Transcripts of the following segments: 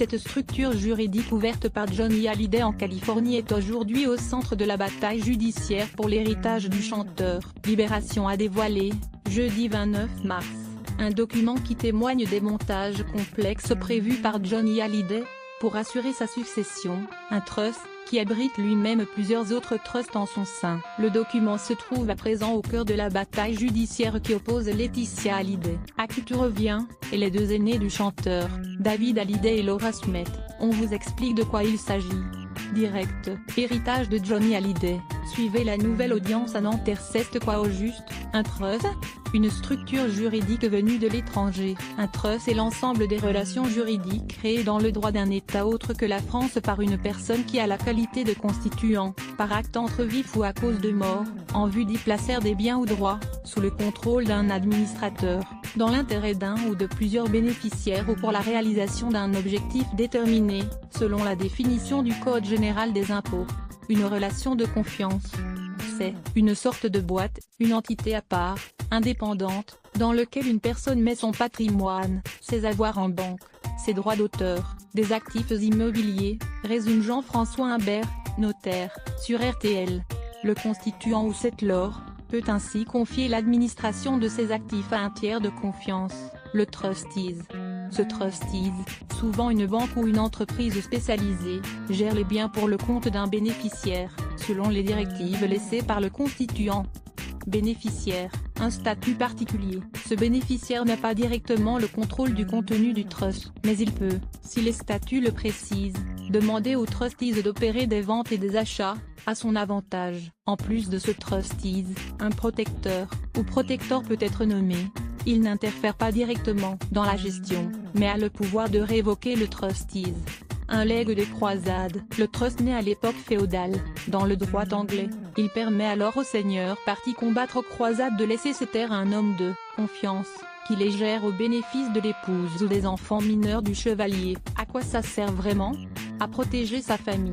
Cette structure juridique ouverte par Johnny Hallyday en Californie est aujourd'hui au centre de la bataille judiciaire pour l'héritage du chanteur. Libération a dévoilé, jeudi 29 mars, un document qui témoigne des montages complexes prévus par Johnny Hallyday pour assurer sa succession, un trust qui abrite lui-même plusieurs autres trusts en son sein. Le document se trouve à présent au cœur de la bataille judiciaire qui oppose Laetitia Hallyday, à qui tout revient, et les deux aînés du chanteur, David Hallyday et Laura Smith. On vous explique de quoi il s'agit. Direct, héritage de Johnny Hallyday. Suivez la nouvelle audience à Nanterre. C'est quoi au juste, un trust? Une structure juridique venue de l'étranger. Un trust est l'ensemble des relations juridiques créées dans le droit d'un État autre que la France par une personne qui a la qualité de constituant, par acte entre vifs ou à cause de mort, en vue d'y placer des biens ou droits, sous le contrôle d'un administrateur, dans l'intérêt d'un ou de plusieurs bénéficiaires ou pour la réalisation d'un objectif déterminé, selon la définition du Code général des impôts. Une relation de confiance. C'est une sorte de boîte, une entité à part, indépendante, dans lequel une personne met son patrimoine, ses avoirs en banque, ses droits d'auteur, des actifs immobiliers, résume Jean-François Imbert, notaire, sur RTL. Le constituant ou settlor peut ainsi confier l'administration de ses actifs à un tiers de confiance, le trustee. Ce trustee, souvent une banque ou une entreprise spécialisée, gère les biens pour le compte d'un bénéficiaire, selon les directives laissées par le constituant. Bénéficiaire, un statut particulier. Ce bénéficiaire n'a pas directement le contrôle du contenu du trust, mais il peut, si les statuts le précisent, demander au trustee d'opérer des ventes et des achats, à son avantage. En plus de ce trustee, un protecteur, ou protector peut être nommé. Il n'interfère pas directement dans la gestion, mais a le pouvoir de révoquer le trustee. Un legs des croisades. Le trust naît à l'époque féodale, dans le droit anglais. Il permet alors au seigneur parti combattre aux croisades de laisser ses terres à un homme de confiance, qui les gère au bénéfice de l'épouse ou des enfants mineurs du chevalier. À quoi ça sert vraiment? À protéger sa famille.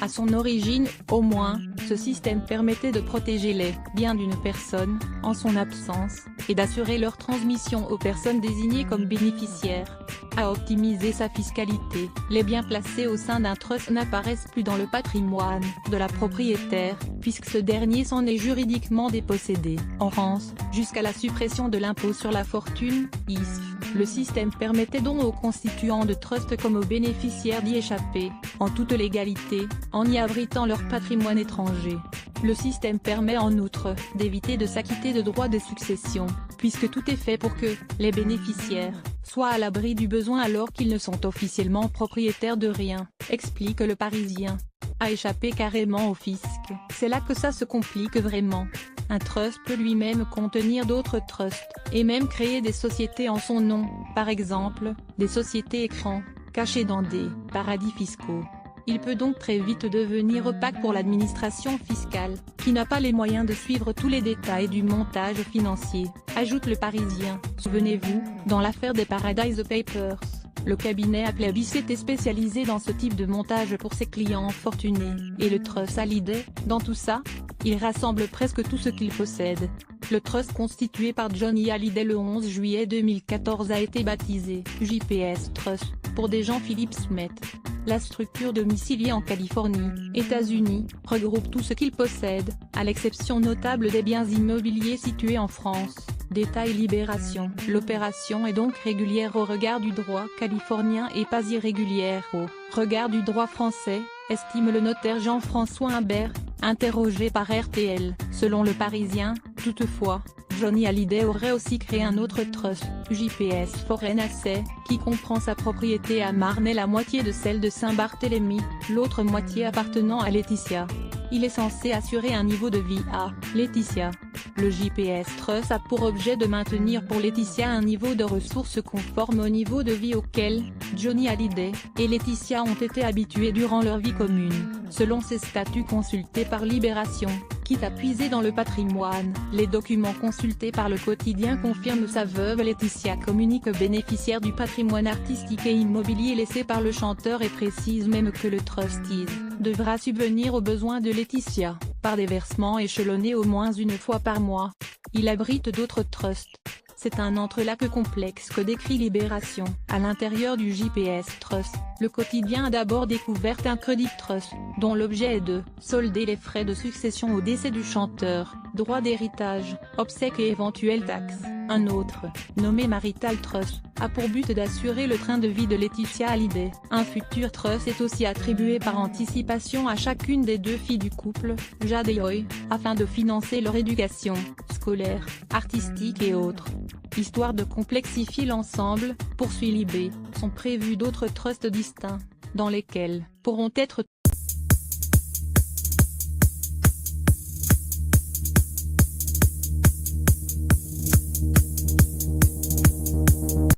À son origine, au moins, ce système permettait de protéger les biens d'une personne, en son absence, et d'assurer leur transmission aux personnes désignées comme bénéficiaires. À optimiser sa fiscalité, les biens placés au sein d'un trust n'apparaissent plus dans le patrimoine de la propriétaire, puisque ce dernier s'en est juridiquement dépossédé. En France, jusqu'à la suppression de l'impôt sur la fortune, ISF, le système permettait donc aux constituants de trust comme aux bénéficiaires d'y échapper, en toute légalité, en y abritant leur patrimoine étranger. Le système permet en outre d'éviter de s'acquitter de droits de succession, puisque tout est fait pour que les bénéficiaires soient à l'abri du besoin alors qu'ils ne sont officiellement propriétaires de rien, explique Le Parisien. À échapper carrément au fisc, c'est là que ça se complique vraiment. Un trust peut lui-même contenir d'autres trusts, et même créer des sociétés en son nom, par exemple, des sociétés écrans, cachées dans des paradis fiscaux. Il peut donc très vite devenir opaque pour l'administration fiscale, qui n'a pas les moyens de suivre tous les détails du montage financier, ajoute Le Parisien. Souvenez-vous, dans l'affaire des Paradise Papers, le cabinet Appleby s'était spécialisé dans ce type de montage pour ses clients fortunés, et le trust Hallyday, dans tout ça, il rassemble presque tout ce qu'il possède. Le trust constitué par Johnny Hallyday le 11 juillet 2014 a été baptisé JPS Trust, pour des Jean-Philippe Smith. La structure domiciliée en Californie, États-Unis, regroupe tout ce qu'il possède, à l'exception notable des biens immobiliers situés en France. Détail Libération. L'opération est donc régulière au regard du droit californien et pas irrégulière au regard du droit français, estime le notaire Jean-François Imbert, interrogé par RTL. Selon Le Parisien, toutefois, Johnny Hallyday aurait aussi créé un autre trust, JPS Foreign Assets, qui comprend sa propriété à Marne et la moitié de celle de Saint-Barthélemy, l'autre moitié appartenant à Laetitia. Il est censé assurer un niveau de vie à Laetitia. Le JPS Trust a pour objet de maintenir pour Laetitia un niveau de ressources conforme au niveau de vie auquel Johnny Hallyday et Laetitia ont été habitués durant leur vie commune, selon ses statuts consultés par Libération. Quitte à puiser dans le patrimoine, les documents consultés par le quotidien confirment sa veuve Laetitia communique bénéficiaire du patrimoine artistique et immobilier laissé par le chanteur et précise même que le trustee devra subvenir aux besoins de Laetitia, par des versements échelonnés au moins une fois par mois. Il abrite d'autres trusts. C'est un entrelac complexe que décrit Libération. À l'intérieur du JPS Trust, le quotidien a d'abord découvert un Credit Trust, dont l'objet est de solder les frais de succession au décès du chanteur, droits d'héritage, obsèques et éventuelles taxes. Un autre, nommé Marital Trust, a pour but d'assurer le train de vie de Laetitia Hallyday. Un futur trust est aussi attribué par anticipation à chacune des deux filles du couple, Jade et Joy, afin de financer leur éducation, scolaire, artistique et autres. Histoire de complexifier l'ensemble, poursuit Libé, sont prévus d'autres trusts distincts, dans lesquels pourront être